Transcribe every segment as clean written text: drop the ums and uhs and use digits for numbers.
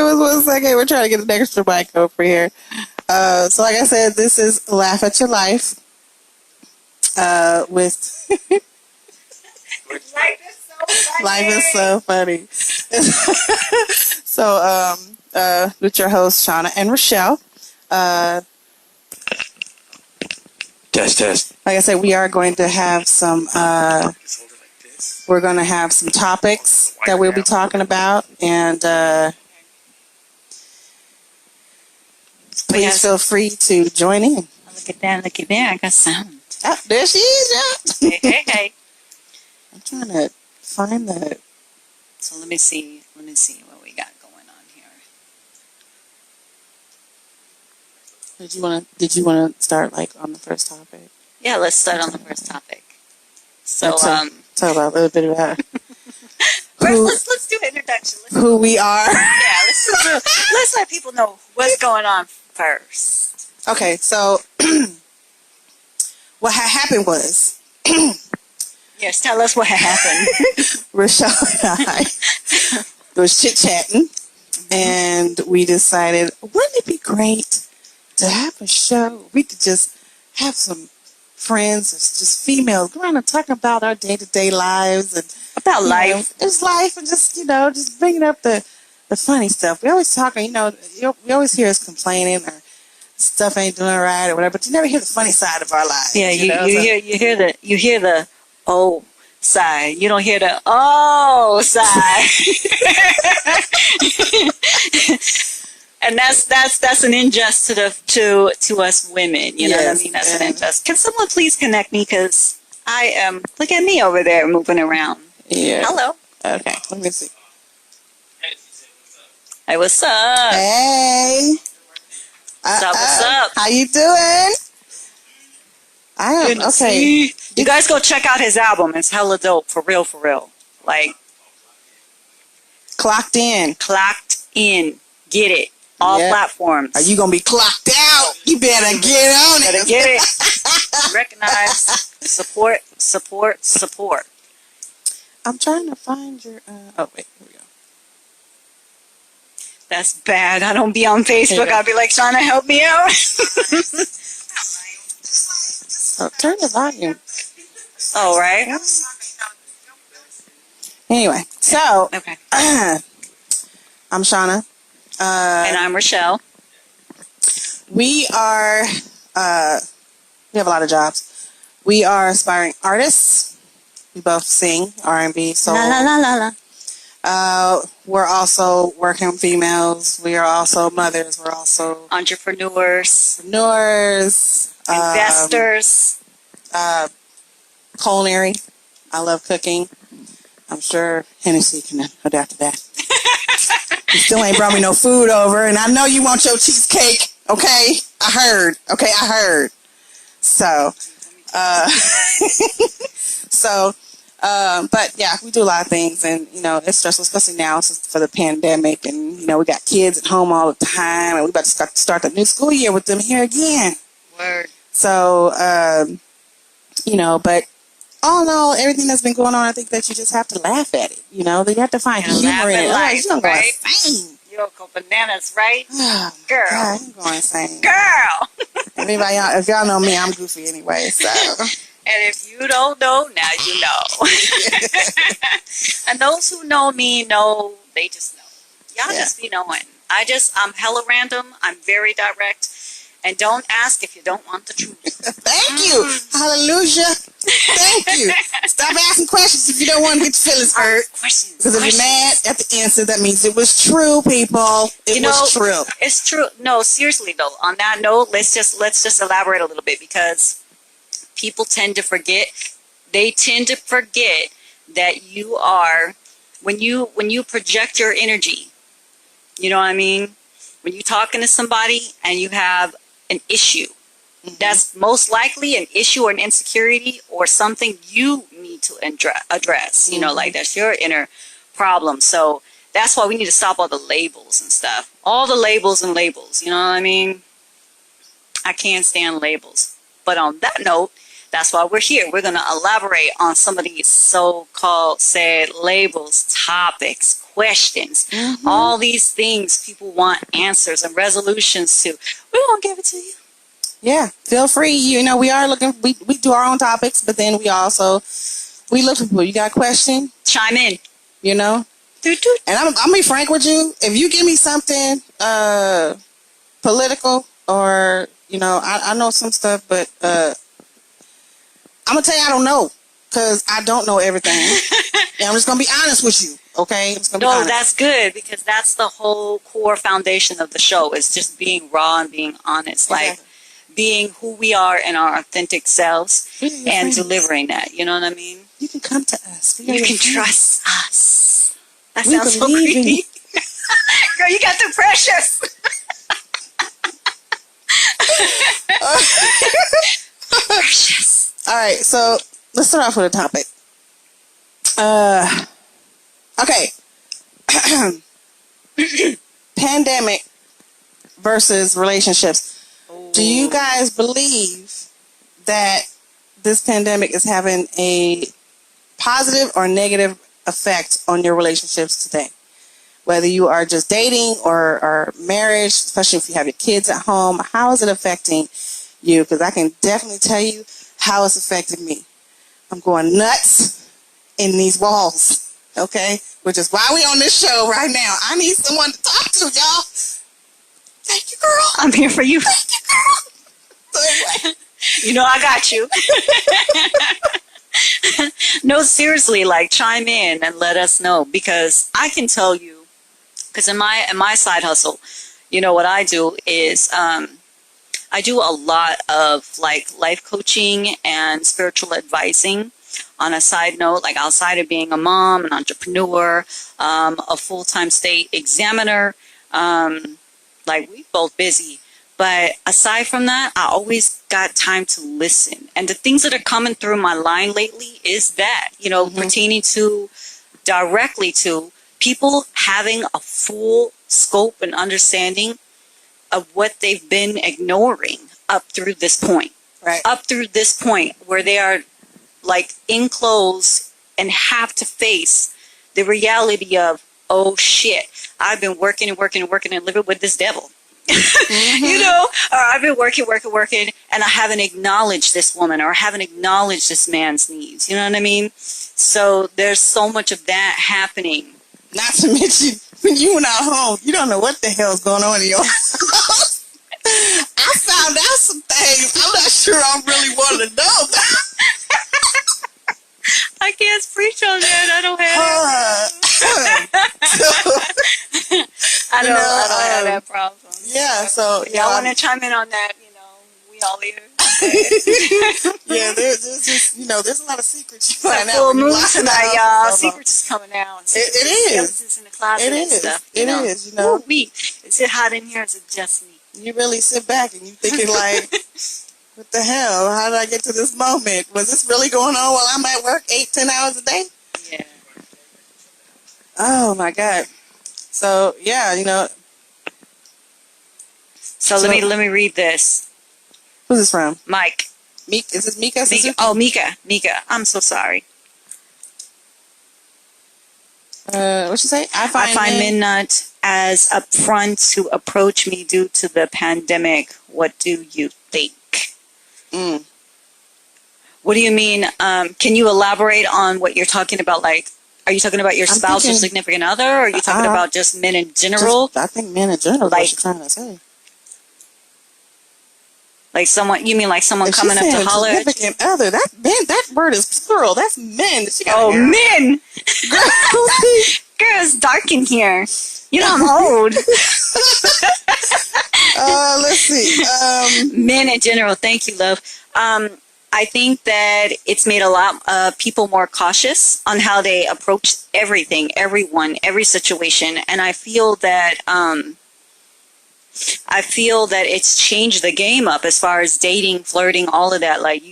us 1 second. We're trying to get an extra mic over here. So like I said, this is Laugh at Your Life. With Life is so funny. So with your hosts Shauna and Rochelle. Test. Like I said, we are going to have some. We're going to have some topics that we'll be talking about, and please feel free to join in. Look at that! Look at there! I got sound. Oh, there she is. Yeah. Hey! I'm trying to find the. So let me see what we got going on here. Did you want to start like on the first topic? Yeah, let's start on the first topic. So talk about a little bit about first, let's do an introduction. Who we are. Yeah, let's let people know what's going on first. Okay, so what had happened was. Yes, tell us what happened. Rochelle and I was chit-chatting, and we decided, wouldn't it be great to have a show? We could just have some friends, just females, go around and talk about our day-to-day lives. And about life. Just life, and just bringing up the funny stuff. We always talk, we always hear us complaining or stuff ain't doing right or whatever, but you never hear the funny side of our lives. Yeah, you hear the oh side. You don't hear the oh side. And that's an injustice to us women. You know what I mean? That's an injustice. Can someone please connect me? Because I am. Look at me over there moving around. Yeah. Hello. Okay. Let me see. Hey, what's up? Hey. What's up? How you doing? I am okay. You guys go check out his album. It's hella dope. For real. Like clocked in. Get it. All platforms. Are you gonna be clocked out? You better get on it. Better get it. Recognize. Support. I'm trying to find your. Oh wait, here we go. That's bad. I don't be on Facebook. I'll be like, trying to help me out. Oh, turn the volume. Oh, right. Anyway, so okay. I'm Shauna. And I'm Rochelle. We are. We have a lot of jobs. We are aspiring artists. We both sing R&B, soul. La la la la la. We're also working females. We are also mothers. We're also entrepreneurs, investors, culinary. I love cooking. I'm sure Hennessy can adapt to that. You still ain't brought me no food over, and I know you want your cheesecake. Okay, I heard. So, but yeah, we do a lot of things, and it's stressful, especially now for the pandemic, and we got kids at home all the time, and we about to start the new school year with them here again. Word. So, but all in all, everything that's been going on, I think that you just have to laugh at it. You have to find humor in it. Life, right? You don't go bananas, right? Oh, girl. God, I'm going insane. Girl. If y'all know me, I'm goofy anyway, so. And if you don't know, now you know. And those who know me know, they just know. Y'all just be knowing. I'm hella random. I'm very direct. And don't ask if you don't want the truth. Thank you. Hallelujah. Thank you. Stop asking questions if you don't want to get your feelings hurt. Because if you're mad at the answer, that means it was true, people. It was true. It's true. No, seriously though. On that note, let's just elaborate a little bit, because people tend to forget. They tend to forget that you are, when you project your energy, you know what I mean? When you're talking to somebody and you have an issue, that's most likely an issue or an insecurity or something you need to address. Like that's your inner problem. So that's why we need to stop all the labels and stuff. All the labels and labels, you know what I mean? I can't stand labels. But on that note, That's why we're here. We're going to elaborate on some of these so-called said labels, topics, questions, all these things people want answers and resolutions to. We're going to give it to you. Yeah, feel free. You know, we are looking, we do our own topics, but then we also, we look for people. You got a question? Chime in. You know? Doot, doot. And I'm gonna be frank with you. If you give me something political, or you know, I know some stuff, but I'm gonna tell you I don't know, because I don't know everything. Yeah, I'm just gonna be honest with you. Okay, I'm just gonna be No, honest. that's good, because that's the whole core foundation of the show, is just being raw and being honest, like Exactly. being who we are in our authentic selves We're your and friends. delivering that. You know what I mean? You can come to us. We are You your can friends. trust us. That We sounds so believe in creepy. Girl, you got the precious. Precious. All right, so let's start off with a topic. Okay. Pandemic versus relationships. Do you guys believe that this pandemic is having a positive or negative effect on your relationships today? Whether you are just dating or marriage, especially if you have your kids at home, how is it affecting you? Because I can definitely tell you how it's affected me. I'm going nuts in these walls, okay? Which is why we on this show right now. I need someone to talk to, y'all. Thank you, girl. I'm here for you. Thank you, girl. So anyway. You know I got you. No, seriously, like chime in and let us know, because I can tell you, because in my side hustle, you know what I do is I do a lot of like life coaching and spiritual advising on a side note, like outside of being a mom, an entrepreneur, a full-time state examiner. Like we both busy. But aside from that, I always got time to listen. And the things that are coming through my line lately is that, you know, pertaining to directly to people having a full scope and understanding of what they've been ignoring up through this point. Right. Up through this point where they are like enclosed and have to face the reality of, oh shit, I've been working and working and working and living with this devil. You know, or I've been working, and I haven't acknowledged this woman, or I haven't acknowledged this man's needs. You know what I mean? So there's so much of that happening. Not to mention, when you went out home, you don't know what the hell's going on in your house. I found out some things I'm not sure I really want to know. I can't preach on that. I don't have. I don't have that problem. Yeah, so Y'all want to chime in on that? You know, we all here. yeah, there's just, you know, there's a lot of secrets you It's find a out. full when you moon lock it tonight, out y'all. and so on. Secrets is coming out. It is. Skeletons in the closet It and is. stuff. It You know? is, you know. Ooh-wee. Is it hot in here? Or is it just me? You really sit back and you thinking like, what the hell? How did I get to this moment? Was this really going on while I'm at work 8-10 hours a day? Yeah. Oh my God. So yeah, you know. So let me read this. Who's this from? Mike. Is this Mika? Mika. Mika. I'm so sorry. What you say? I find Midnight as upfront to approach me due to the pandemic. What do you think? What do you mean? Can you elaborate on what you're talking about? Like, are you talking about your spouse or significant other? Or are you talking about just men in general? I think men in general. Like, what you're trying to say? Like someone? You mean like someone If coming up she's to saying holler at you? significant other. That word is plural. That's men. She got Oh, hair. men! Girl, Girl, it's dark in here. You know I'm old. let's see. Men in general. Thank you, love. I think that it's made a lot of people more cautious on how they approach everything, everyone, every situation, and I feel that it's changed the game up as far as dating, flirting, all of that. Like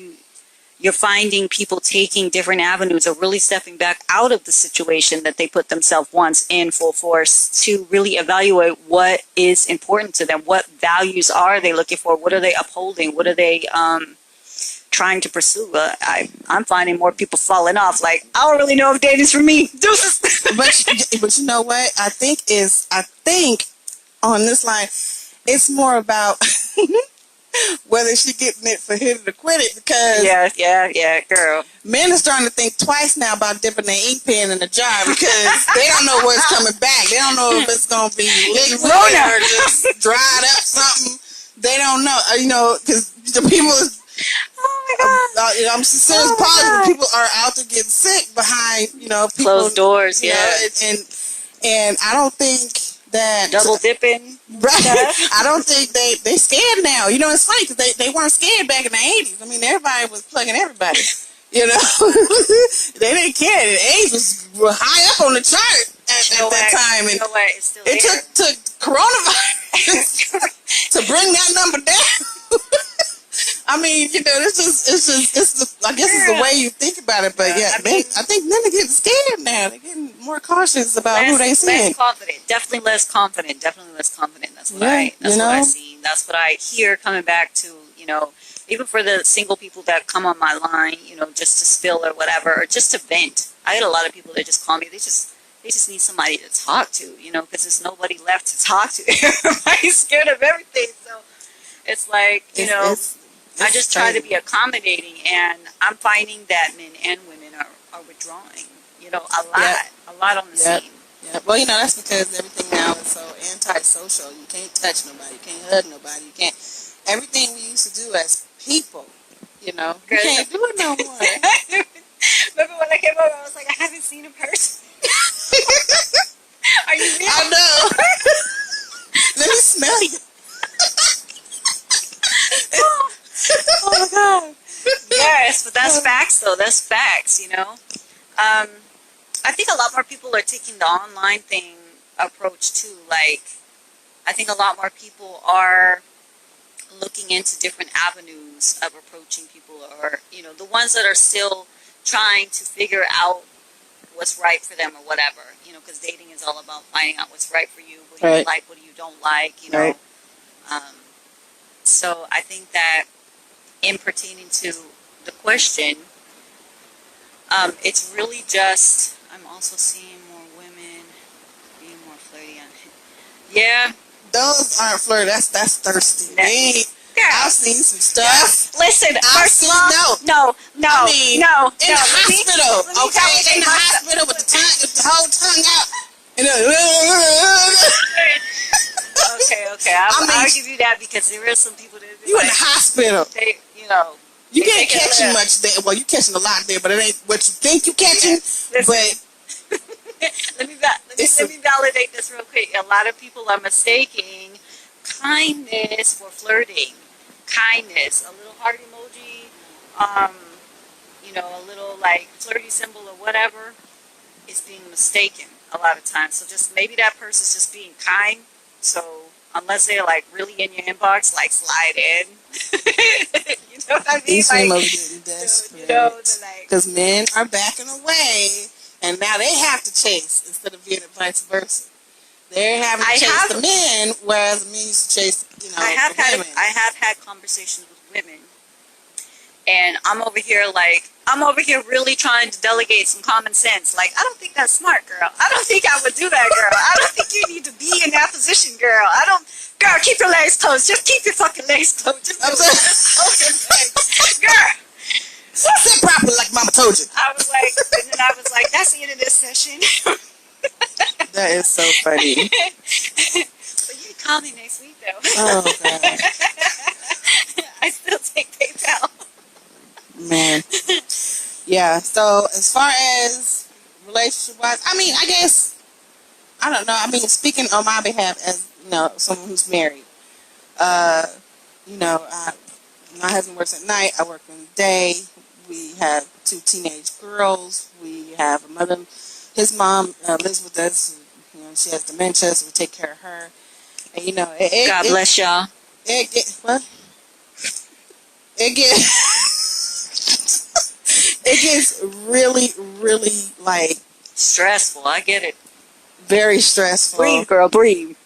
you're finding people taking different avenues or really stepping back out of the situation that they put themselves once in full force to really evaluate what is important to them. What values are they looking for? What are they upholding? What are they trying to pursue. I'm finding more people falling off. Like, I don't really know if dating's for me. Deuces. But you know what? I think on this line, it's more about whether she getting it for him to quit it, because yeah, girl. men are starting to think twice now about dipping their ink pen in the jar, because they don't know what's coming back. They don't know if it's going to be liquid or just dried up something. They don't know, because the people. Oh my God. I'm serious. Positive people are out to get sick behind, people, Closed doors. Yeah, and I don't think that double dipping. Right. I don't think they scared now. It's funny because they weren't scared back in the 80s. I mean, everybody was plugging everybody. They didn't care. The AIDS was high up on the chart at that time, and It's still it there. took coronavirus to bring that number down. I mean, it's just I guess it's the way you think about it. But I think men are getting scared now. They're getting more cautious about who they see. Less confident. Definitely less confident. That's what I see. That's what I hear coming back to, even for the single people that come on my line, just to spill or whatever, or just to vent. I get a lot of people that just call me. They just need somebody to talk to, because there's nobody left to talk to. Everybody's scared of everything. So it's like, I just try to be accommodating, and I'm finding that men and women are withdrawing, a lot on the scene. Yeah. Well, that's because everything now is so antisocial. You can't touch nobody. You can't hug nobody. You can't. Everything we used to do as people, you can't do it no more. Remember when I came over, I was like, I haven't seen a person. Are you real? I know. Let me smell you. Oh my God. Yes, but that's facts though. That's facts, I think a lot more people are taking the online thing approach too. Like, I think a lot more people are looking into different avenues of approaching people, or, the ones that are still trying to figure out what's right for them or whatever, because dating is all about finding out what's right for you, what do you like, what do you don't like, Right. So I think that in pertaining to the question, it's really just, I'm also seeing more women being more flirty on it. Yeah. Those aren't flirty. That's thirsty. I've seen some stuff. Listen, first of all, no. I mean, no. In the hospital, okay? In the hospital with the whole tongue out. Okay. I'll give you that, because there are some people that you in the hospital. They, you can't catching much there. Well, you catching a lot there, but it ain't what you think you catching. But let me validate this real quick. A lot of people are mistaking kindness for flirting. Kindness, a little heart emoji, a little like flirty symbol or whatever, is being mistaken a lot of times. So just maybe that person's just being kind. So unless they're like really in your inbox, like slide in. You know what I mean? These like, females getting desperate. Because men are backing away, and now they have to chase instead of being vice versa. They're having to chase the men, whereas the men used to chase, I have women. had conversations with women, and I'm over here really trying to delegate some common sense. Like, I don't think that's smart, girl. I don't think I would do that, girl. I don't think you need to be in that position, girl. Girl, keep your legs closed. Just keep your fucking legs closed. Just girl. Sit properly like Mama told you. I was like, that's the end of this session. That is so funny. But you can call me next week, though. Oh, God. I still take PayPal. Man. Yeah, so as far as relationship-wise, I mean, I guess, I don't know. I mean, speaking on my behalf as, someone who's married, my husband works at night. I work in the day. We have 2 teenage girls. We have a mother. His mom lives with us. She has dementia, so we take care of her. And, God bless y'all. It gets really, really, like, stressful. I get it. very stressful. Breathe, girl, breathe.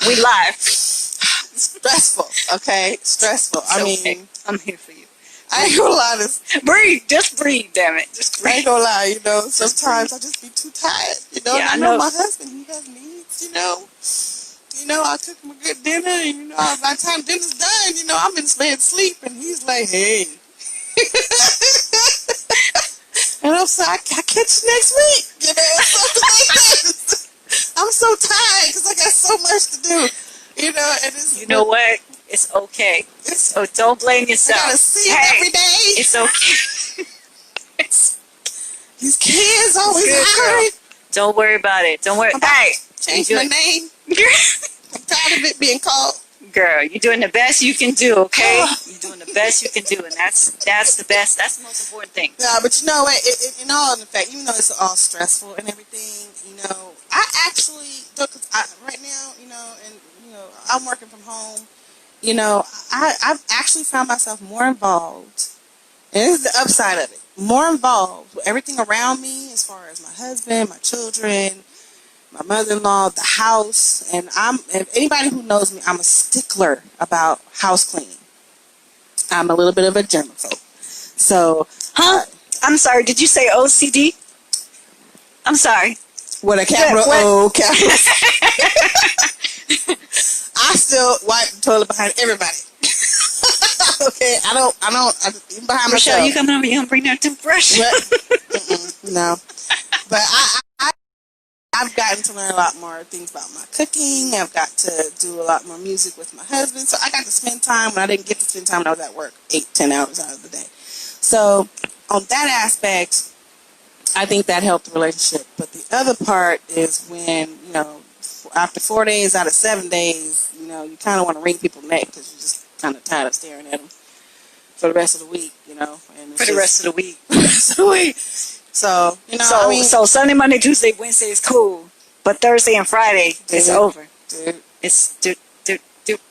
We live. Stressful, okay? Stressful. I mean, I'm here for you. I ain't gonna lie. This, Breathe. Just breathe, damn it. Just I breathe. ain't gonna lie. You know, sometimes I just be too tired. You know, Yeah, and I I know know. my husband. He has needs. You know. I cook him a good dinner, and by the time dinner's done, I'm in bed sleep, and he's like, "Hey," and I'm sorry, I catch you next week. Something like that. I'm so tired because I got so much to do. And it's You know what? It's okay. So don't blame I yourself. gotta see him Hey, every day. it's okay. It's These kids always good, hurry. don't worry about it. Don't worry. I'm about Hey, to change you my do name. it. I'm tired of it being called. Girl, you're doing the best you can do, okay? You're doing the best you can do, and that's the best. That's the most important thing. Yeah, but you know what? In all in fact, even though it's all stressful and everything, I actually cause right now, and I'm working from home. I've actually found myself more involved, and this is the upside of it. More involved with everything around me, as far as my husband, my children, my mother-in-law, the house, and if anybody who knows me, I'm a stickler about house cleaning. I'm a little bit of a germaphobe. So, Huh? I'm sorry. Did you say OCD? I'm sorry. with a capital What? O, capital I still wipe the toilet behind everybody. Okay, I don't, even behind Rochelle, myself. you coming over? You gonna bring that toothbrush? No. But I've gotten to learn a lot more things about my cooking. I've got to do a lot more music with my husband. So I got to spend time when I didn't get to spend time when I was at work, 8-10 hours out of the day. So on that aspect, I think that helped the relationship. But the other part is when, after 4 days out of 7 days, you kind of want to wring people's neck because you're just kind of tired of staring at them for the rest of the week, And For the rest of the week. the rest of the week. So, So Sunday, Monday, Tuesday, Wednesday is cool, but Thursday and Friday it's over. Dude, It's do.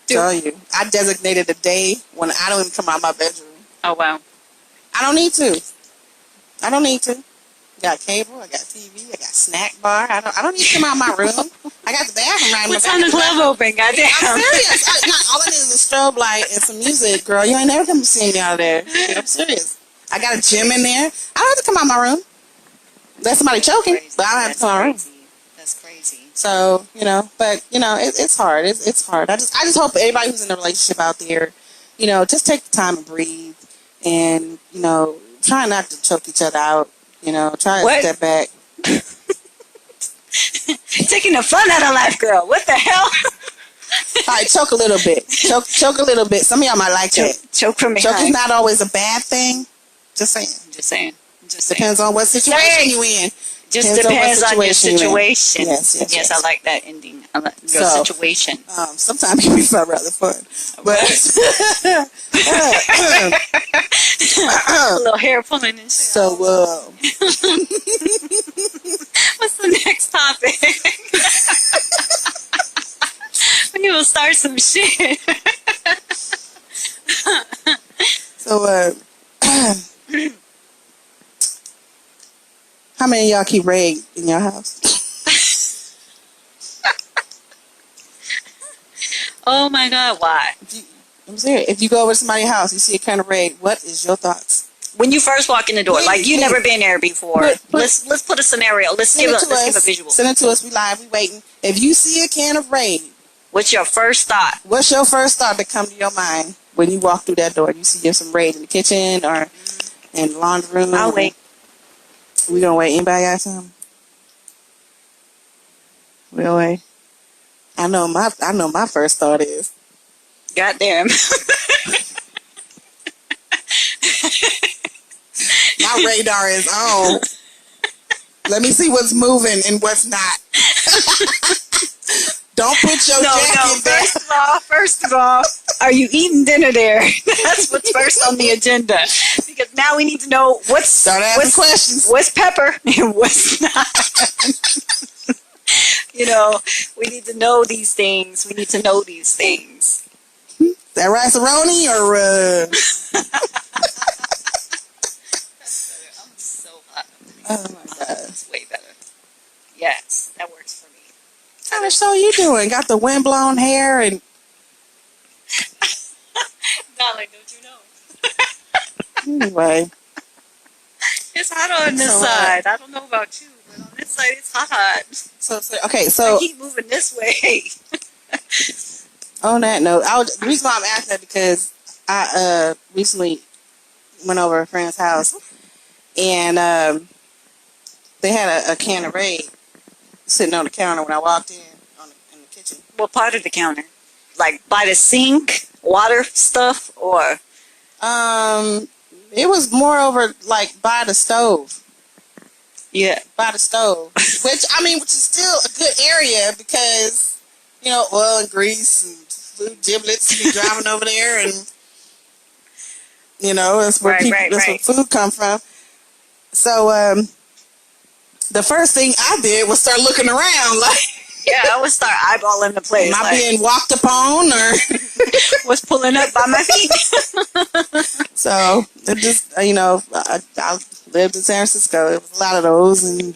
tell you, I designated a day when I don't even come out of my bedroom. Oh wow. I don't need to. I got cable, I got TV, I got snack bar. I don't need to come out of my room. I got the bathroom right in my What time the club open? Goddamn. I'm serious. All I need is a strobe light and some music, girl. You ain't never come to see me out of there. I'm serious. I got a gym in there. I don't have to come out of my room. Unless somebody choking, but I don't have to come out of my room. That's crazy. So, it's hard. It's hard. I just hope everybody who's in a relationship out there, just take the time and breathe and, try not to choke each other out. Try to step back. Taking the fun out of life, girl. What the hell? All right, choke a little bit. Choke a little bit. Some of y'all might like that. Choke from behind. Choke is not always a bad thing. Just saying. Just saying. Depends on what situation you in. Just depends on your situation. Yes, I like that ending. I like your situation. Sometimes it can be rather fun. But a little hair pulling and shit. So, what's the next topic? We need to start some shit. So, how many of y'all keep Raid in your house? Oh my God, why? I'm serious. If you go over to somebody's house, you see a can of Raid, what is your thoughts? When you first walk in the door, like you've never been there before. Let's put a scenario. Let's give a visual. Send it to us. We live. We waiting. If you see a can of Raid, what's your first thought? What's your first thought that come to your mind when you walk through that door? You see there's some Raid in the kitchen or in the laundry room. I'll wait. We gonna wait. Anybody got something? We'll wait. I know my first thought is, goddamn. My radar is on. Let me see what's moving and what's not. Don't put your jacket there. First of all, are you eating dinner there? That's what's first on the agenda. Because now we need to know what's questions. What's pepper and what's not. We need to know these things. We need to know these things. Is that rice-a-roni or I'm so hot. Oh my God. It's way better. Yes, that works for me. What kind of show you doing? Got the windblown hair and Darling, don't you know? Anyway, It's hot on this So, side. I don't know about you, but on this side it's hot. okay, I so keep moving this way. on that note, the reason why I'm asking that because I recently went over a friend's house and they had a can of Raid sitting on the counter when I walked in in the kitchen. What part of the counter? Like by the sink, water stuff, or It was more over like by the stove. yeah. By the stove, which is still a good area because oil and grease and food giblets be driving over there, and that's where where food come from. So the first thing I did was start looking around, like I would start eyeballing the place. am I being walked upon or what's pulling up by my feet? So it just I lived in San Francisco. There was a lot of those and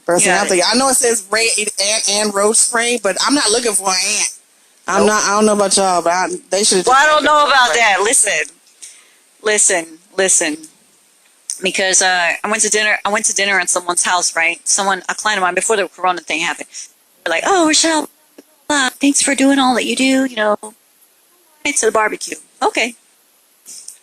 person out there. I know it says ant and roach spray, but I'm not looking for an ant. I don't know about y'all, but they should. Well, I don't know about that. Listen. Because I went to dinner at someone's house, right? A client of mine, before the Corona thing happened. They're like, "Oh, Rochelle, thanks for doing all that you do. To the barbecue." Okay.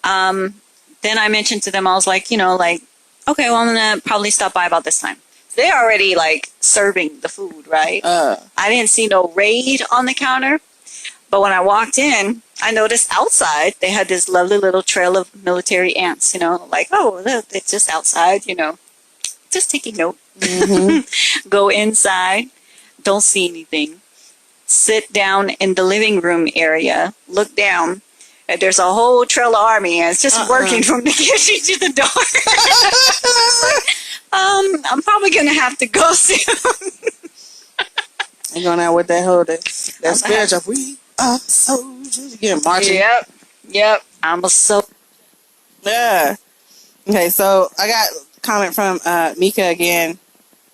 Then I mentioned to them, I was like, okay, well, I'm gonna probably stop by about this time. They're already serving the food, right? I didn't see no Raid on the counter, but when I walked in, I noticed outside they had this lovely little trail of military ants. Oh, look, it's just outside. Just taking note. Mm-hmm. Go inside, don't see anything. Sit down in the living room area, look down. There's a whole trail of army ants just working from the kitchen to the door. I'm probably gonna have to go soon. You're going out with that spirit of we are soldiers. You get marching. Yep. I'm a soldier. Yeah. Okay, so I got a comment from Mika again.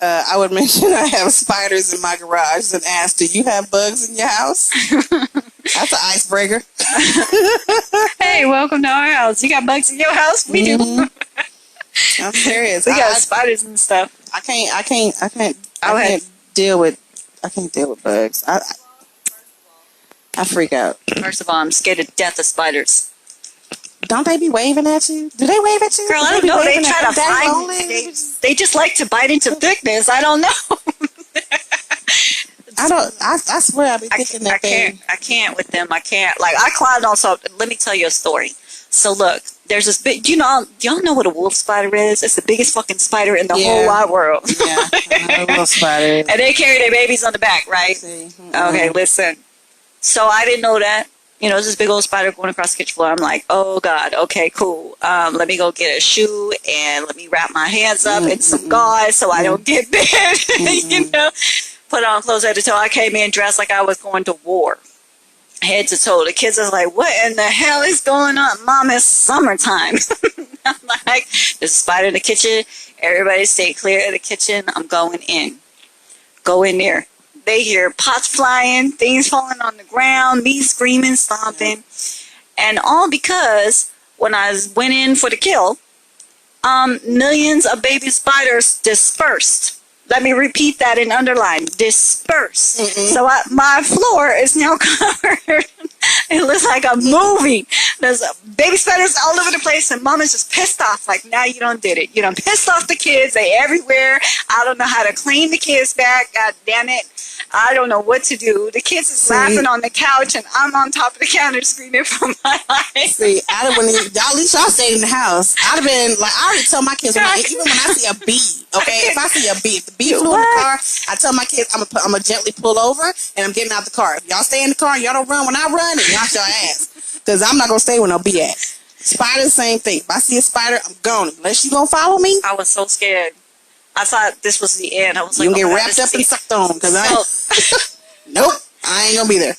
I would mention I have spiders in my garage and ask, do you have bugs in your house? That's an icebreaker. Hey, welcome to our house. You got bugs in your house? We do. I'm serious. We got spiders and stuff. I can't deal with bugs. I freak out. First of all, I'm scared to death of spiders. Don't they be waving at you? Do they wave at you? Girl, I don't know. They try to find me. They just like to bite into thickness. I don't know. I swear I be thinking that I can't with them. I can't. I climbed on something. Let me tell you a story. So look, there's this big, y'all know what a wolf spider is? It's the biggest fucking spider in the whole wide world. Yeah, I know a wolf spider. And they carry their babies on the back, right? Mm-hmm. Okay, listen. So I didn't know that. There's this big old spider going across the kitchen floor. I'm like, oh God, okay, cool. Let me go get a shoe and let me wrap my hands up in some gauze so I don't get bit. Put on clothes head to toe. I came in dressed like I was going to war. Head to toe. The kids are like, what in the hell is going on? Mom, it's summertime. I'm like, there's a spider in the kitchen. Everybody stay clear of the kitchen. I'm going in. Go in there. They hear pots flying, things falling on the ground, me screaming, stomping. And all because when I went in for the kill, millions of baby spiders dispersed. Let me repeat that and underline. Dispersed. Mm-hmm. So my floor is now covered. It looks like a movie. There's baby spiders all over the place, and Mama's just pissed off. Like, now you done did it. You done pissed off the kids. They everywhere. I don't know how to clean the kids back. God damn it. I don't know what to do. The kids is laughing on the couch, and I'm on top of the counter screaming for my life. See, at least y'all stayed in the house. I'd have been like, I already tell my kids, even when I see a bee, okay, if I see a bee, if the bee flew in the car, I tell my kids, I'm gonna gently pull over, and I'm getting out the car. If y'all stay in the car and y'all don't run when I run, and y'all your ass, because I'm not gonna stay where no bee at. Spider, same thing. If I see a spider, I'm gone. Unless you gonna follow me. I was so scared. I thought this was the end. I was you like, get wrapped up and sucked on, because nope, I ain't gonna be there.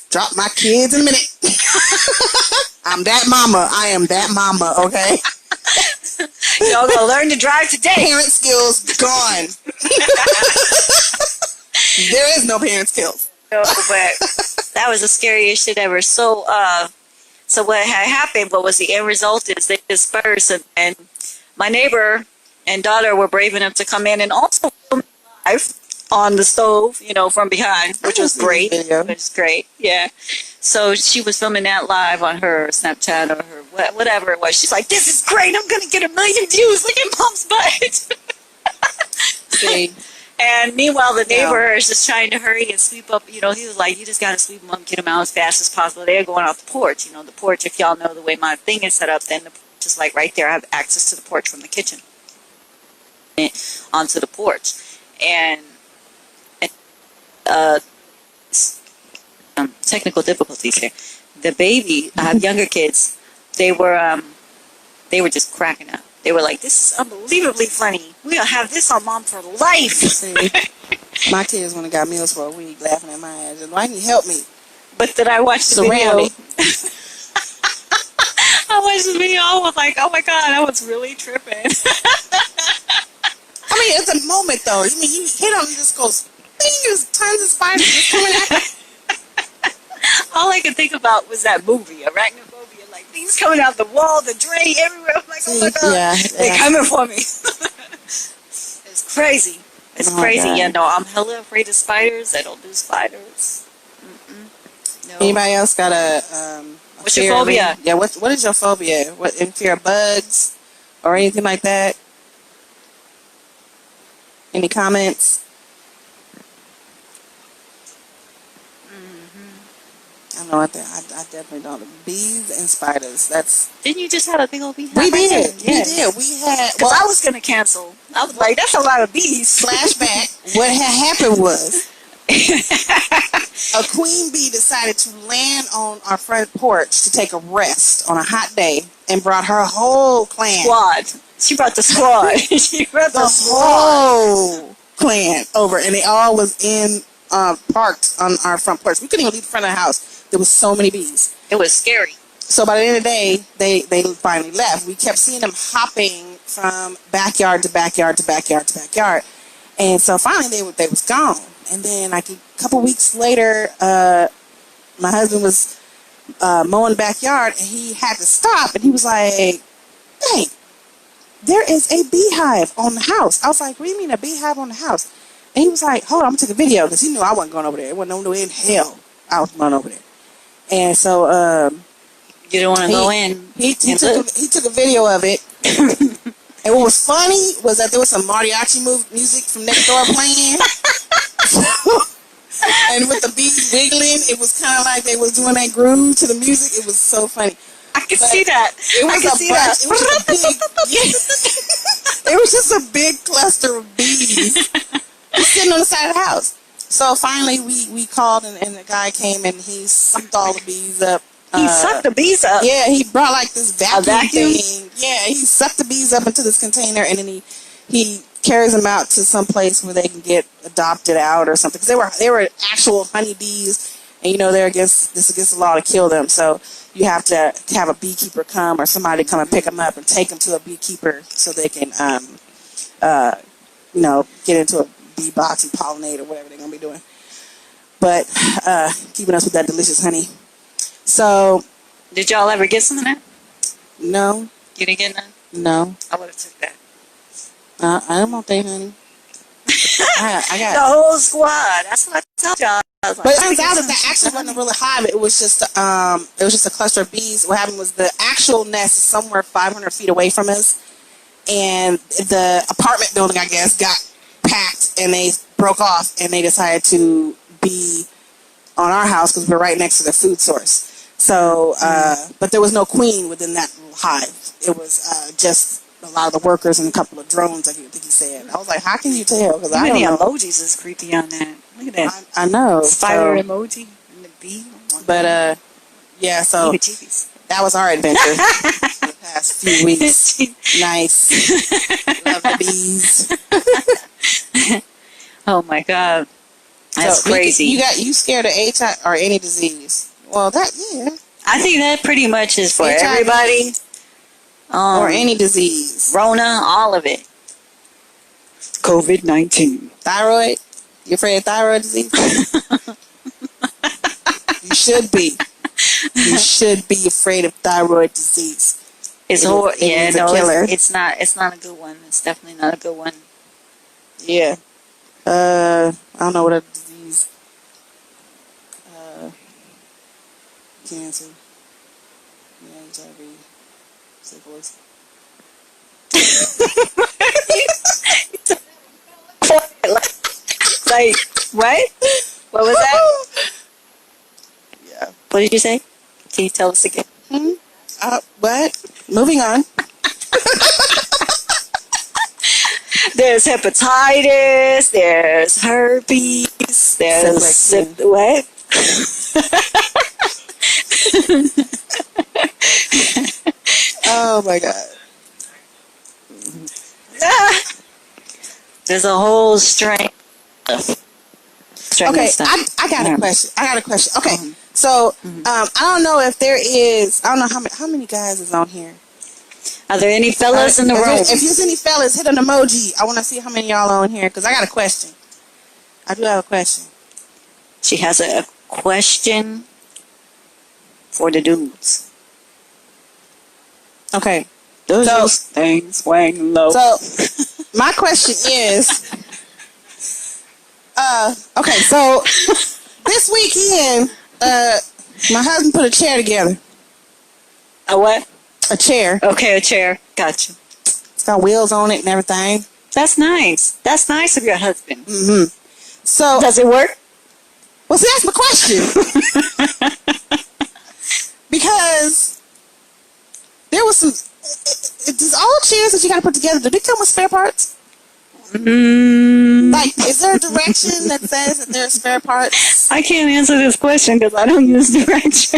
Drop my kids in a minute. I'm that mama. I am that mama, okay? Y'all gonna learn to drive today. Parent skills gone. There is no parent skills. No, but that was the scariest shit ever. So, So what had happened, what was the end result is they dispersed, and my neighbor and daughter were brave enough to come in and also film live on the stove, from behind, which was great. It was great, yeah. So she was filming that live on her Snapchat or her whatever it was. She's like, "This is great! I'm gonna get 1 million views. Look at Mom's butt." See, and meanwhile, the neighbor is just trying to hurry and sweep up. He was like, "You just gotta sweep them up, get them out as fast as possible." They're going off the porch. The porch. If y'all know the way my thing is set up, then the porch is like right there. I have access to the porch from the kitchen onto the porch, and technical difficulties here. The baby, I have younger kids. They were just cracking up. They were like, "This is unbelievably funny. We'll have this on Mom for life." See, my kids went and got meals for a week, laughing at my ass. Why can you help me? But then I watched the video. I watched the video. I was like, "Oh my God, I was really tripping." I mean, it's a moment though. I mean, you hit on this goes. There's tons of spiders just coming at. All I could think about was that movie, Arachnophobia. Like things coming out the wall, the drain, everywhere. I'm like, "Oh my God, they're coming for me." It's crazy. It's crazy. God. Yeah, no, I'm hella afraid of spiders. I don't do spiders. No. Anybody else got a What's your phobia? Yeah, what is your phobia? What, in fear of bugs or anything like that? Any comments? I don't know. I definitely don't. Bees and spiders. Didn't you just have a big old bee? We did. We did. We had. Because I was gonna cancel. I was like, "That's a lot of bees." Flashback. What had happened was a queen bee decided to land on our front porch to take a rest on a hot day and brought her whole clan. Squad. She brought the squad. She brought the whole clan over, and they all was in parked on our front porch. We couldn't even leave the front of the house. There was so many bees. It was scary. So by the end of the day, they finally left. We kept seeing them hopping from backyard to backyard to backyard to backyard, and so finally they was gone. And then like a couple weeks later, my husband was mowing the backyard, and he had to stop, and he was like, "Hey, there is a beehive on the house." I was like, "What do you mean a beehive on the house?" And he was like, "Hold on, I'm gonna take a video," because he knew I wasn't going over there. It wasn't no way in hell I was going over there. And so you don't want to go in. He took a video of it. And what was funny was that there was some mariachi music from next door playing. And with the bees wiggling, it was kind of like they was doing that groove to the music. It was so funny. I could see that. It was It was just a big, it was just a big cluster of bees sitting on the side of the house. So finally, we called, and the guy came, and he sucked all the bees up. He sucked the bees up? Yeah, he brought like this vacuum vacuum? thing. Yeah, he sucked the bees up into this container, and then he carries them out to some place where they can get adopted out or something. Because they were actual honeybees, and they're against the law to kill them. So you have to have a beekeeper come or somebody come and pick them up and take them to a beekeeper so they can get into a bee box and pollinate or whatever they're gonna be doing. But keeping us with that delicious honey. So, did y'all ever get some of that? No. You didn't get none? No. I would have took that. I don't want that honey. I got the whole squad. That's what I told y'all. But it turns out that actually wasn't a really hive. It was just a cluster of bees. What happened was the actual nest is somewhere 500 feet away from us, and the apartment building, I guess, got packed, and they broke off, and they decided to be on our house because we're right next to the food source. So, but there was no queen within that little hive. It was just a lot of the workers and a couple of drones, I think he said. I was like, how can you tell? Because I don't know. Emojis is creepy on that. Look at that. I know. Spider emoji and the bee. But, yeah, so that was our adventure for the past few weeks. Nice. Love the bees. Oh, my God. That's crazy. You scared of HIV or any disease? Well, yeah. I think that pretty much is for HIV, everybody. Or any disease. Rona, all of it. COVID-19. Thyroid? You afraid of thyroid disease? You should be. you should be afraid of thyroid disease. It's It hor- is- it yeah, is a no, killer. it's not. It's not a good one. It's definitely not a good one. Yeah. I don't know what other disease. Cancer. Yeah, HIV. Syphilis. Like what? What was that? Yeah. What did you say? Can you tell us again? But moving on. There's hepatitis. There's herpes. There's Syphilis. what? Oh my God. Ah! There's a whole string of Okay, stuff. I got Yeah. a question. Okay, so I don't know if there is. I don't know how many guys is on here. Are there any fellas in the If room? there's any fellas, hit an emoji. I want to see how many y'all on here because I got a question. I do have a question. She has a question for the dudes. Okay, Those things swing low. so my question is, okay, so this weekend, my husband put a chair together. A what? A chair. Okay, a chair. Gotcha. It's got wheels on it and everything. That's nice. That's nice of your husband. So, Does it work? well, see, that's my question. Because there was some. Does all chairs that you got to put together, do they come with spare parts? Like, is there a direction that says that there's spare parts? I can't answer this question because I don't use directions.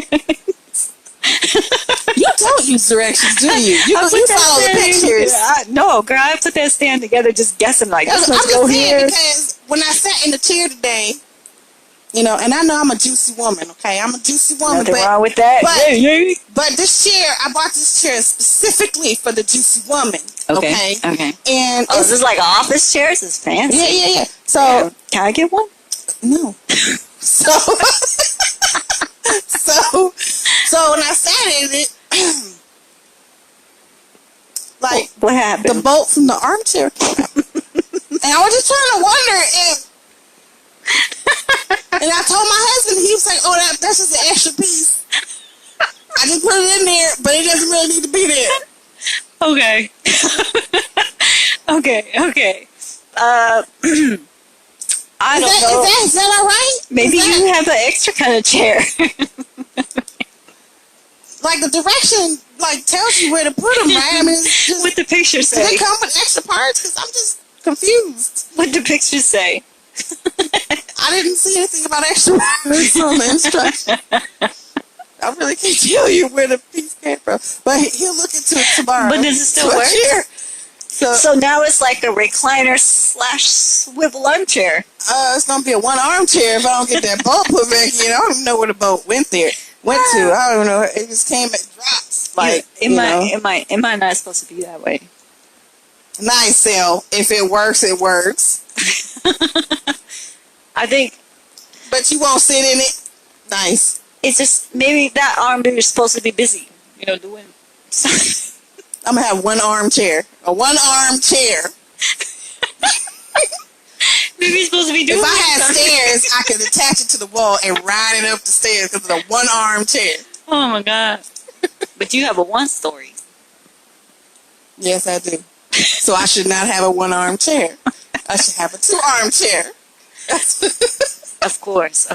You don't use directions, do you? You follow the pictures. No, girl, I put that stand together just guessing like, I'm let's just go saying here. because when I sat in the chair today, and I know I'm a juicy woman, okay? I'm a juicy woman, Nothing but wrong with that. but- Yeah. But this chair, I bought this chair specifically for the juicy woman. Okay. Okay. And Oh, is this like an office chair? This is fancy. yeah. So Yeah. Can I get one? no. So so when I sat in it, like What happened? the bolt from the armchair came out. And I was just trying to wonder if. And I told my husband, he was like, "Oh, that's just an extra piece. I just put it in there, but it doesn't really need to be there." Okay. okay. I don't know. Is that all right? Maybe Is that- you have an extra kind of chair. like the direction like tells you where to put them, right? I mean, it's just, What the picture do they say? come with extra parts? Because I'm just confused. What the picture say? I didn't see anything about extra parts on the instruction. I really can't tell you where the piece came from, but he'll look into it tomorrow. But does it still So work? here- So, So now it's like a recliner / swivel armchair. it's gonna be a one armchair if I don't get that bolt put back in. I don't even know where the bolt went to. I don't know. It just came at drops. Like it might not supposed to be that way. nice sell. If it works, it works. I think But you won't sit in it. Nice. it's just maybe that arm is supposed to be busy, doing something. I'm gonna have one armchair. A one arm chair. Maybe he's supposed to be doing If I had something. stairs, I could attach it to the wall and ride it up the stairs because it's a one arm chair. Oh my god! But you have a one story. Yes, I do. So I should not have a one arm chair. I should have a two arm chair. Of course.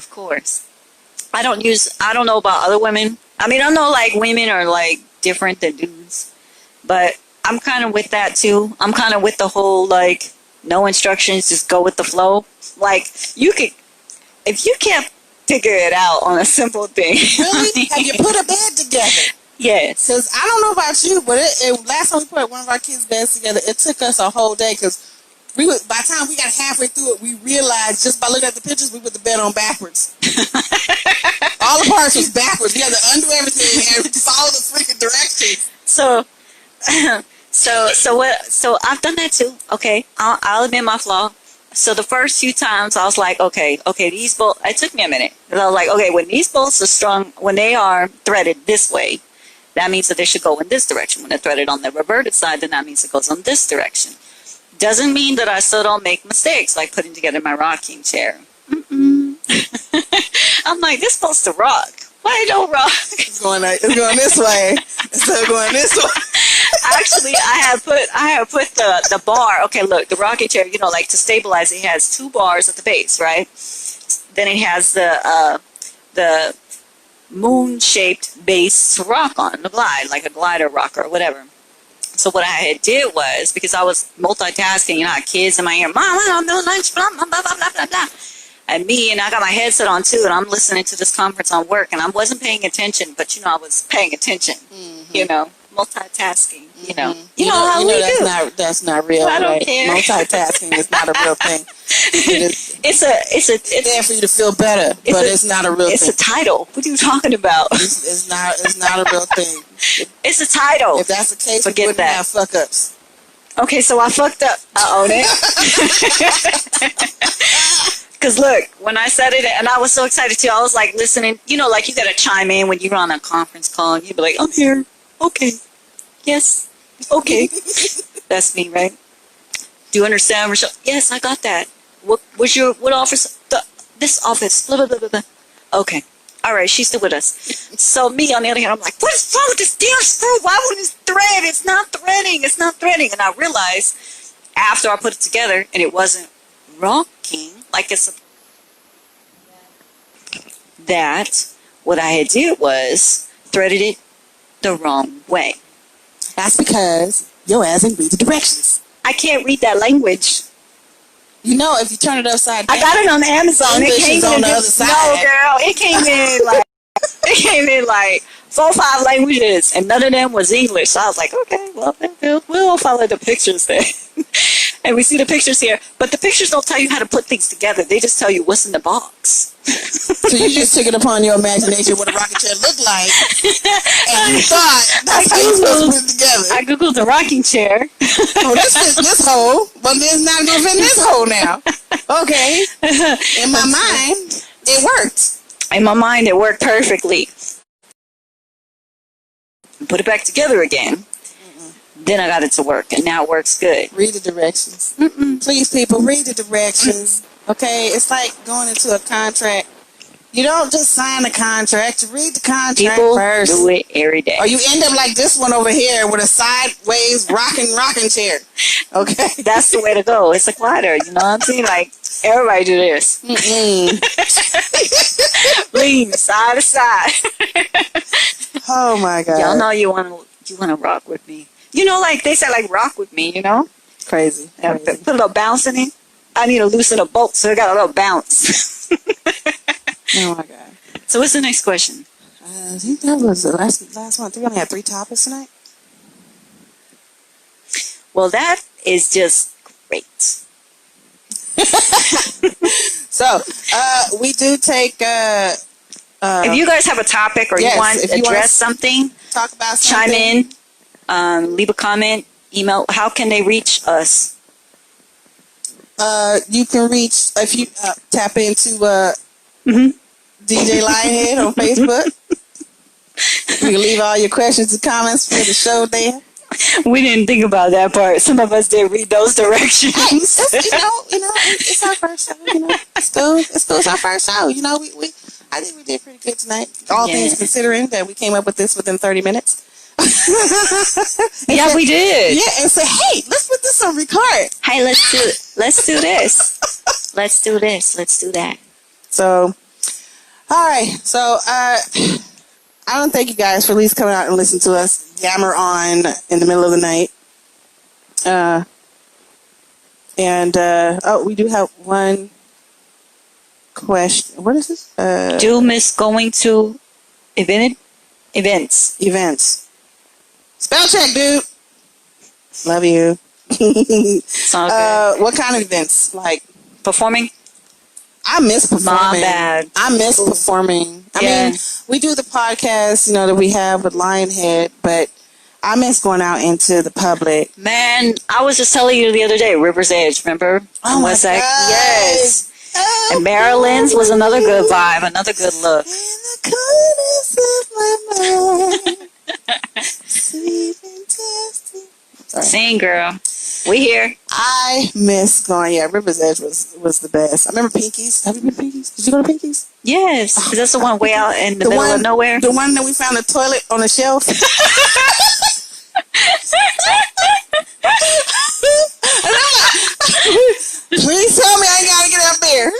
I don't know about other women. I mean, I know like women are like different than dudes, but I'm kind of with that too. I'm kind of with the whole like no instructions, just go with the flow. Like if you can't figure it out on a simple thing. Really? Have you put a bed together? Yes. Because I don't know about you, but last time we put one of our kids' beds together, it took us a whole day because by the time we got halfway through it, we realized just by looking at the pictures, we put the bed on backwards. All the parts was backwards. We had to undo everything and follow the freaking directions. So I've done that too. Okay, I'll admit my flaw. So the first few times I was like, okay, these bolts, it took me a minute. 'Cause I was like, okay, when these bolts are strung, when they are threaded this way, that means that they should go in this direction. When they're threaded on the reverted side, then that means it goes on this direction. Doesn't mean that I still don't make mistakes, like putting together my rocking chair. I'm like, this supposed to rock. Why it don't rock? It's going this way instead of going this way. Actually, I have put the bar. Okay, look, the rocking chair. You know, like to stabilize, it has 2 bars at the base, right? Then it has the moon-shaped base to rock on, the glide, like a glider rocker or whatever. So what I had did was, because I was multitasking, you know, I had kids in my ear, Mom, I'm doing lunch, blah, blah, blah, blah, blah, blah. And I got my headset on too, and I'm listening to this conference on work, and I wasn't paying attention, but, you know, I was paying attention, you know, multitasking, you know. You know how we do. That's not real. I don't right? care. Multitasking is not a real thing. It's there for you to feel better, but it's not a real thing. It's a title. What are you talking about? It's not a real thing. It's a title. If that's the case, Forget we wouldn't that. have fuck ups. Okay, so I fucked up. I own it. Because look, when I said it, and I was so excited too, I was like listening, you know, like you got to chime in when you're on a conference call, and you'd be like, I'm here. Okay. Yes. Okay. That's me, right? Do you understand, Rochelle? Yes, I got that. What office? This office. Blah, blah, blah, blah, blah. Okay. All right, she's still with us. So me, on the other hand, I'm like, what is wrong with this damn screw? Why wouldn't it thread? It's not threading. It's not threading. And I realized after I put it together, and it wasn't rocking, like that what I had did was threaded it the wrong way. That's because your ass didn't read the directions. I can't read that language. You know, if you turn it upside down. I got it on Amazon. English It came is in on the other side. No, girl. It came in like 4 or 5 languages, and none of them was English. So I was like, okay, well, we'll follow the pictures then. And we see the pictures here, but the pictures don't tell you how to put things together. They just tell you what's in the box. So you just took it upon your imagination what a rocket chair looked like, and you thought that's how you're supposed to put it together. I googled the rocking chair. Oh, this fits this hole, but it's not going to fit in this hole now. Okay. In my mind, it worked. In my mind, it worked perfectly. Put it back together again. Then I got it to work, and now it works good. Read the directions. Please, people, read the directions. Okay? It's like going into a contract. You don't just sign the contract. You read the contract People first. do it every day. Or you end up like this one over here with a sideways rocking chair. Okay? That's the way to go. It's a glider, you know what I'm saying? Like, everybody do this. Lean side to side. Oh, my God. Y'all know you wanna rock with me. You know, like they say, like rock with me. You know, Crazy. Yeah, put a little bounce in it. I need to loosen a bolt, so it got a little bounce. Oh, my God. So what's the next question? I think that was the last one. We only had 3 topics tonight. Well, that is just great. So, we do take... if you guys have a topic or yes, you want if to you want address something, talk about chime something. in, leave a comment, email. How can they reach us? You can reach, if you tap into DJ Lionhead on Facebook. You can leave all your questions and comments for the show there. We didn't think about that part. Some of us did read those directions. Hey, it's our first show. You know, it's our first show. You know, I think we did pretty good tonight. All things considering that we came up with this within 30 minutes. Yeah, we did. Yeah, and say, hey, let's put this on record. Hey, let's do this. Let's do this. Let's do that. So, all right. So, I don't thank you guys for at least coming out and listening to us yammer on in the middle of the night. We do have one question. What is this? Do miss going to events? Spell check, dude. Love you. It's all good. What kind of events? Like Performing? I miss performing. My bad. I miss performing. I mean, we do the podcast, that we have with Lionhead, but I miss going out into the public. Man, I was just telling you the other day, River's Edge, remember? Oh my West Side? God. Yes. Oh, And Maryland's was another good vibe, another good look. in the corners of my mind. Sweet and tasty. Sorry. Sing, girl. We here. I miss going. Yeah, River's Edge was the best. I remember Pinky's. Have you been to Pinky's? Did you go to Pinky's? Yes. 'Cause that's the one way out in the middle of nowhere. The one that we found the toilet on the shelf. Please tell me I ain't gotta get up there.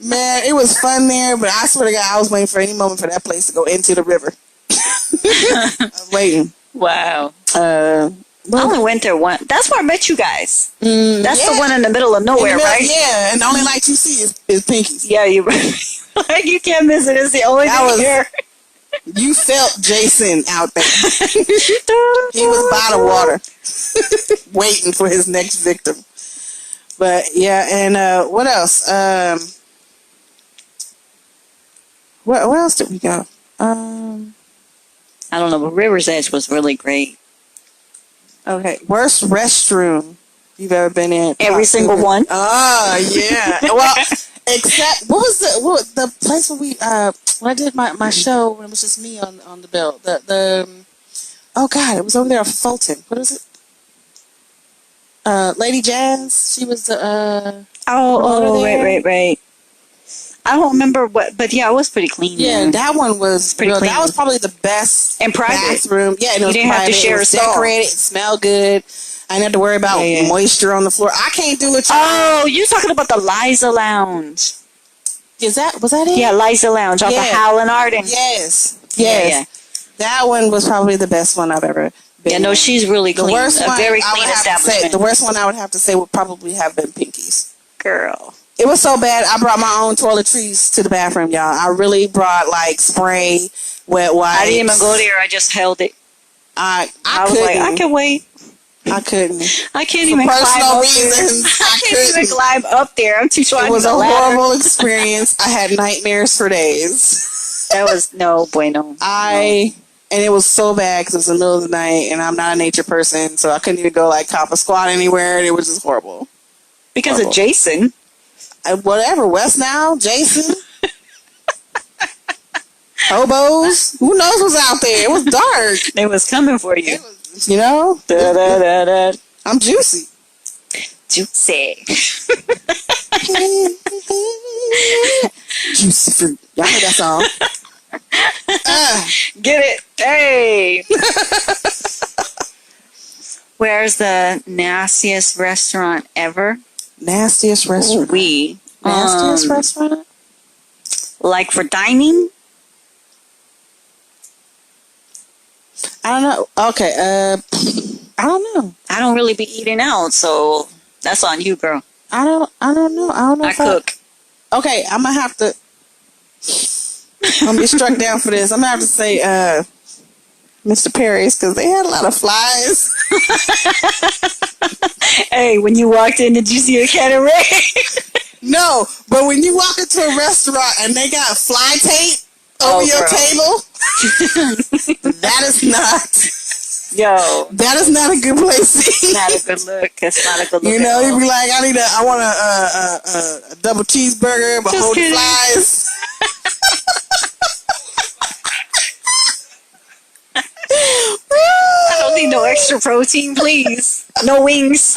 Man, it was fun there, but I swear to God, I was waiting for any moment for that place to go into the river. I was waiting. Wow. I Well, only went there once. That's where I met you guys. That's yeah. the one in the middle of In the nowhere, middle- right? Yeah, and the only light you see is Pinky's. Yeah, you like you can't miss it. It's the only That thing was- here. You felt Jason out there. He was by the water, waiting for his next victim. But yeah, and what else? Where else did we go? I don't know, but River's Edge was really great. Okay, worst restroom you've ever been in? Every single one. Oh yeah. Well, except what was the place where we when I did my show when it was just me on the bill. The oh God, it was over there off Fulton. What is it? Lady Jazz. She was the Oh, there. right. I don't remember what, but yeah, it was pretty clean. yeah. man. That one was Pretty real. clean. That was probably the best And private. bathroom. Yeah, and it was didn't have to private. share It a was stall. decorated. It smelled good. I didn't have to worry about Yeah, yeah. moisture on the floor. I can't do it. Oh, you talking about the Liza Lounge? Was that it? Yeah, Liza Lounge off Yeah. of Howland Arden. Yes. Yeah, Yes. That one was probably the best one I've ever been Yeah, no, in. she's really The clean. worst A one very I would clean have to say, establishment. the worst one I would have to say would probably have been Pinky's. Girl. It was so bad I brought my own toiletries to the bathroom, y'all. I really brought like spray, wet wipes. I didn't even go there. I just held it. I I was couldn't. like, I can wait. I couldn't. I can't For even climb personal up reasons, there. I I can't even couldn't. climb up there. I'm too trying It was to a ladder. horrible experience. I had nightmares for days. That was no bueno. And it was so bad because it was in the middle of the night, and I'm not a nature person, so I couldn't even go like cop a squat anywhere. And it was just horrible. Because horrible. of Jason. Whatever, West now, Jason, hobos, who knows what's out there? It was dark, They was coming for you. you know. Da, da, da, da. I'm juicy. Juicy. Juicy fruit. Y'all heard that song? Get it. Hey. Where's the nastiest restaurant ever? Nastiest restaurant. We. Nastiest restaurant? Like for dining? I don't know. Okay. I don't know. I don't really be eating out, so that's on you, girl. I don't know. I don't know. I cook. Okay, I'm gonna have to. I'm gonna be struck down for this. I'm gonna have to say, Mr. Perry's, because they had a lot of flies. Hey, when you walked in, did you see a can of rain? No, but when you walk into a restaurant and they got fly tape over your girl. table, that is Yo, not a good place to eat. not a good look. It's not a good look. You know, at you'd all. be like, I want a double cheeseburger, but Just hold the kidding. flies. I don't need no extra protein, please. No wings.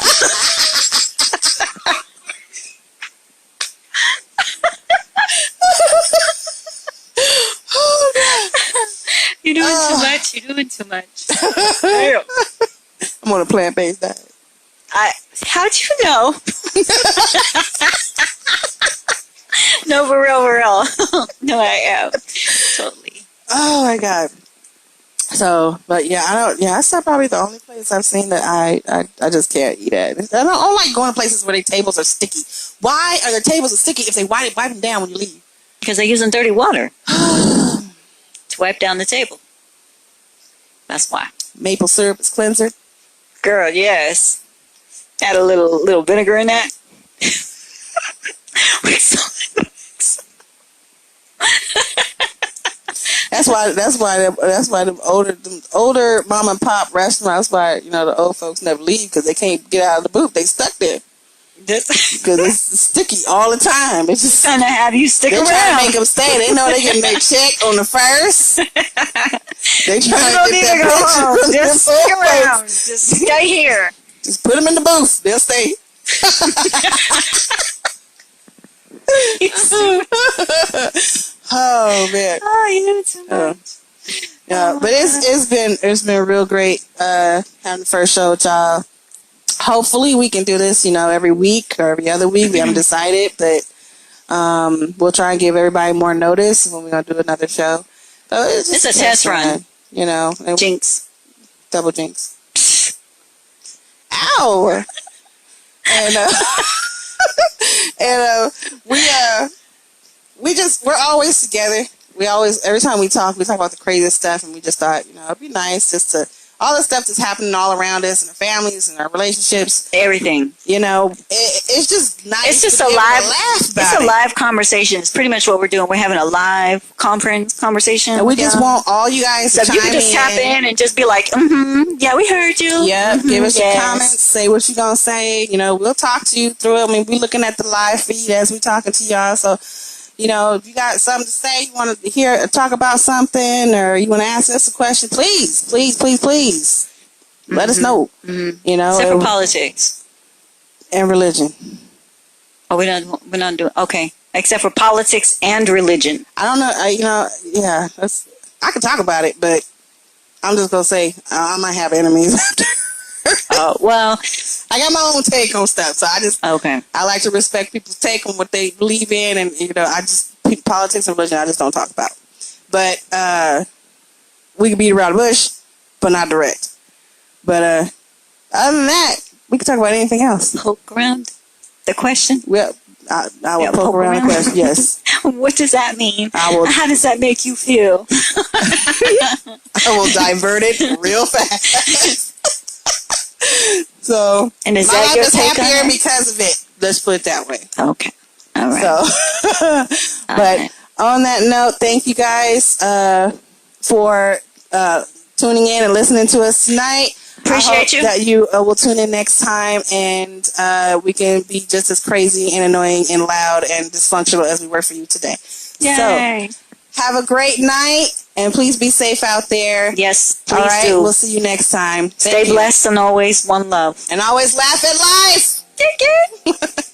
You're doing too much. You're doing too much. Damn. I'm on a plant-based diet. How'd you know? No, for real. No, I am. Totally. Oh my God. So, but yeah, that's not probably the only place I've seen that I just can't eat at. I don't like going to places where their tables are sticky. Why are their tables sticky if they wipe them down when you leave? Because they're using dirty water to wipe down the table. That's why. Maple syrup is cleanser. Girl, yes. Add a little vinegar in that. That's why the older mom and pop restaurants, why, you know, the old folks never leave because they can't get out of the booth. They stuck there because it's sticky all the time. It's just trying to have you stick they're around. trying to make them stay. They know they getting their check on the first. They You trying don't to need get to go that home. picture. Just stick around. Just stay here. Just put them in the booth. They'll stay. Oh man. Oh, yeah, too much. Yeah, but it's been real great having the first show with y'all. Hopefully we can do this, you know, every week or every other week. We haven't decided, but we'll try and give everybody more notice when we're gonna do another show. So It's a test run. You know. Jinx. Double jinx. Ow. And we're always together. Every time we talk about the craziest stuff, and we just thought, you know, it'd be nice just to, all the stuff that's happening all around us, and our families and our relationships, Everything. you know, it's just nice. It's just to a be able to live. laugh It's about a it. live conversation. It's pretty much what we're doing. We're having a live conversation. And we just want all you guys So to if you can chime just tap in and just be like, yeah, we heard you. Yeah, give us yes. your comments. Say what you're gonna say. You know, we'll talk to you through it. I mean, we're looking at the live feed as we're talking to y'all. So, you know, if you got something to say, you want to hear, talk about something, or you want to ask us a question, please, let us know. You know, Except for politics. and religion. Oh, we're not doing. Okay. Except for politics and religion. I don't know. Yeah, I can talk about it, but I'm just gonna say I might have enemies. Oh, well. I got my own take on stuff, so Okay. I like to respect people's take on what they believe in, and you know, politics and religion I just don't talk about. But we can beat around the bush, but not direct. But other than that, we can talk about anything else. Poke around the question. Well, I will poke around the question. Yes, What does that mean? I will. How does that make you feel? I will divert it real fast. So, And is my that life your is take on happier it? because of it. Let's put it that way. Okay. All right. So, All but right. on that note, thank you guys for tuning in and listening to us tonight. Appreciate I hope you. that you will tune in next time, and we can be just as crazy and annoying and loud and dysfunctional as we were for you today. Yay. So, have a great night, and please be safe out there. Yes, All please right, do. we'll see you next time. Stay Thank you. blessed and always one love. And always laugh at life.